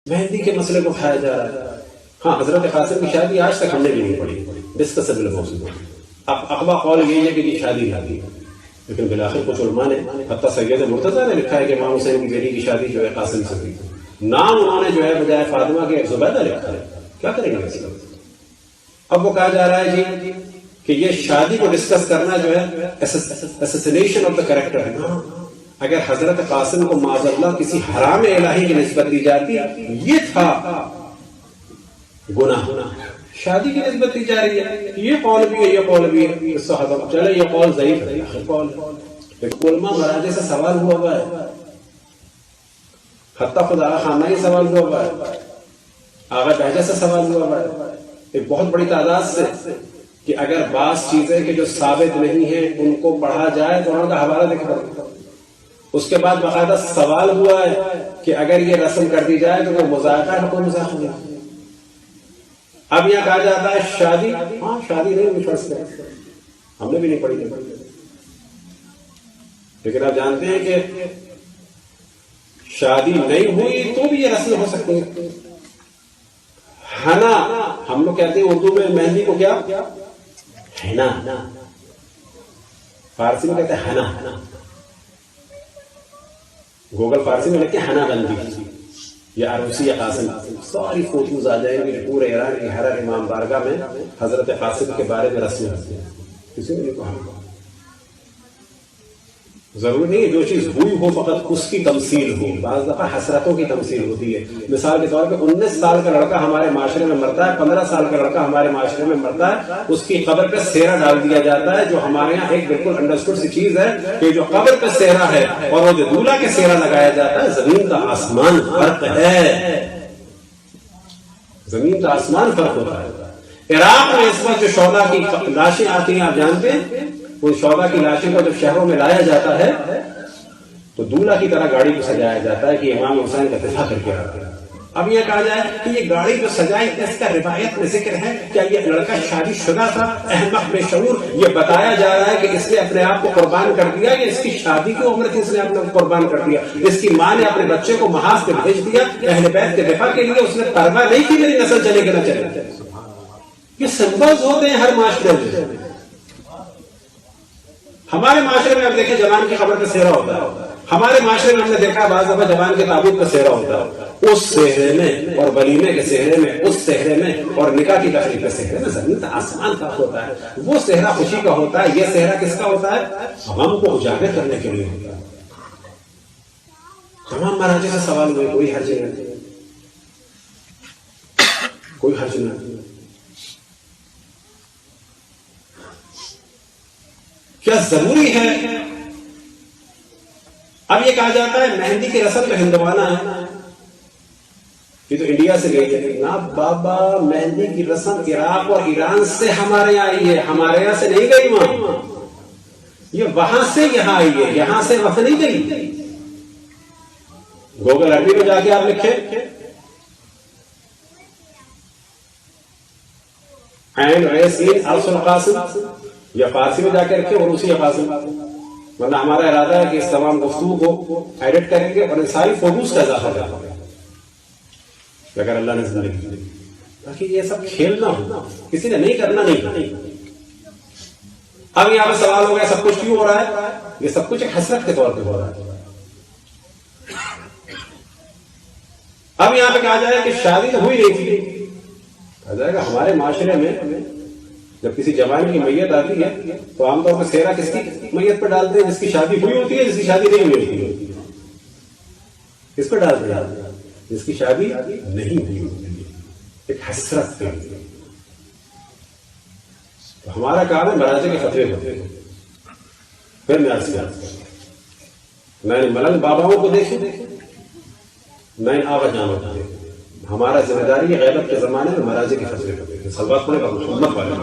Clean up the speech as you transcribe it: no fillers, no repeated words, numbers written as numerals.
مہندی کے مسئلے کو کھایا جا رہا ہے. ہاں حضرت قاسم کی شادی آج تک ہم نے بھی نہیں پڑھی، ڈسکسبل موضوع. اب اقوا قول یہ ہے کہ یہ شادی نہ، لیکن بالآخر کچھ علماء نے، حتیٰ سید مرتضیٰ نے لکھا ہے کہ امام حسین کی بیٹی کی شادی جو ہے قاسم سے ہوئی. نام انہوں نے جو ہے بجائے فاطمہ کے زبیدہ لکھا ہے. کیا کریں گے اس کا؟ اب وہ کہا جا رہا ہے جی کہ یہ شادی کو ڈسکس کرنا جو ہے اسسینیشن آف دا کریکٹر ہے. اگر حضرت قاسم کو معاذ اللہ کسی حرام الہی کی نسبت دی جاتی، یہ تھا گناہ. شادی کی نسبت دی جا رہی ہے، یہ قول بھی ہے یہ قول بھی ہے. صحابہ چلے یہ قول ضعیف ہے، قول لیکن علماء مراجع سے سوال ہوا ہے، حتیٰ خود آغا خامنہئی سے سوال ہوا ہے، آغا بہجہ سے سوال ہوا ہے، ایک بہت بڑی تعداد سے، کہ اگر بعض چیزیں کہ جو ثابت نہیں ہیں ان کو پڑھا جائے تو انہوں کا حوالہ دکھا. اس کے بعد باقاعدہ سوال ہوا ہے کہ اگر یہ رسم کر دی جائے تو وہ مذاکرہ ہے، کوئی مذاکرہ نہیں. اب یہاں کہا جاتا ہے شادی، ہاں شادی نہیں ہوئی فرض کریں، ہم نے بھی نہیں پڑھی، لیکن آپ جانتے ہیں کہ شادی نہیں ہوئی تو بھی یہ رسم ہو سکتی ہے. حنا ہم لوگ کہتے ہیں اردو میں مہندی کو کیا حنا، فارسی میں کہتے ہیں حنا. گوگل فارسی میں لکھ کے حنا بندی یا عروسی یا قاسم، ساری فوٹوز آ جائیں گی پورے ایران کی ہر امام بارگاہ میں حضرت قاسم کے بارے میں رسم ہوتی ہے. کسی نے نہیں کہا. ضروری نہیں ہے جو چیز ہوئی ہو فقط اس کی تمثیل ہو، بعض دفعہ حسرتوں کی تمثیل ہوتی ہے. مثال کے طور پہ 19 سال کا لڑکا ہمارے معاشرے میں مرتا ہے، 15 سال کا لڑکا ہمارے معاشرے میں مرتا ہے، اس کی قبر پہ سہرا ڈال دیا جاتا ہے، جو ہمارے یہاں ایک بالکل انڈرسٹوڈ سی چیز ہے کہ جو قبر پہ سہرا ہے اور وہ جو دولہا کے سہرا لگایا جاتا ہے، زمین کا آسمان فرق ہے، زمین کا آسمان فرق ہوتا ہے. عراق میں اس وقت جو شہداء کی لاشیں آتی ہیں آپ جانتے ہیں، ان شہداء کی لاشوں کو جب شہروں میں لایا جاتا ہے تو دولہا کی طرح گاڑی کو سجایا جاتا ہے کہ امام حسین کا دفاع کر کے آتے ہیں. اب یہ کہا جائے کہ یہ گاڑی جو سجائی اس کا روایت میں ذکر ہے، کیا یہ لڑکا شادی شدہ تھا؟ احمق بے شعور، یہ بتایا جا رہا ہے کہ اس نے اپنے آپ کو قربان کر دیا، یا اس کی شادی کی عمر تھی اس نے اپنے کو قربان کر دیا. اس کی ماں نے اپنے بچے کو محاذ پہ بھیج دیا اہل بیت کے دفاع کے لیے، اس نے پرواہ نہیں کی میری نسل چلے کہ نہ چلے. یہ سمبلز ہوتے ہیں ہر معاشرے میں. ہمارے معاشرے میں اب دیکھیں جوان کی خبر پہ سہرا ہوتا ہے، ہمارے معاشرے میں ہم نے دیکھا بعض دفعہ جوان کے تابوت پہ سہرا ہوتا ہے. اس سہرے میں اور ولیمے کے سہرے میں، اس سہرے میں اور نکاح کی تقریب کے سہرے میں زمین کا آسمان فرق ہوتا ہے. وہ سہرا خوشی کا ہوتا ہے، یہ سہرا کس کا ہوتا ہے؟ غم کو اجاگر کرنے کے لیے ہوتا ہے. تمام مراجع سے سوال ہوئے، کوئی حرج نہیں، کوئی حرج نہیں. کیا ضروری ہے؟ اب یہ کہا جاتا ہے مہندی کی رسم تو ہندوانہ ہے، یہ تو انڈیا سے گئی ہے. نا بابا، مہندی کی رسم عراق اور ایران سے ہمارے یہاں آئی ہے، ہمارے یہاں سے نہیں گئی وہاں، یہ وہاں سے یہاں آئی ہے، یہاں سے وقت نہیں گئی. گوگل عربی میں جا کے آپ لکھیں عین عیسین ارس القاسم، یا فارسی میں جا کے رکھے اور اسی قاسم، ورنہ ہمارا ارادہ ہے کہ اس تمام گفتگو کو ایڈٹ کریں گے اور ان ساری فوٹوز کا اضافہ کریں گے اگر اللہ نے زندگی دی، تاکہ یہ سب کھیلنا ہو، کسی نے نہیں کرنا نہیں. اب یہاں پہ سوال ہو گیا سب کچھ کیوں ہو رہا ہے؟ یہ سب کچھ ایک حسرت کے طور پہ ہو رہا ہے. اب یہاں پہ کہا جائے کہ شادی تو ہوئی نہیں تھی، کہا جائے گا ہمارے معاشرے میں جب کسی جوان کی میت آتی ہے تو عام طور پر سہرا کس کی میت پہ ڈالتے ہیں؟ جس کی شادی ہوئی ہوتی ہے، جس کی شادی نہیں ہوئی ہوتی ہے. کس پہ ڈالتے ہیں؟ جس کی شادی نہیں ہوئی ہوتی ہے، ایک حسرت کے لیے. تو ہمارا کام ہے مراجع کے فتوے ہوتے ہیں. پھر میں عرض کرتا ہوں، میں نے ملنگ باباؤں کو دیکھے، میں نے آبا جانوں کو دیکھے. ہمارا ذمہ داری ہے غیبت کے زمانے میں مراجع کے فتوے ہوتے ہیں. سلوات پڑھے گا محمد والے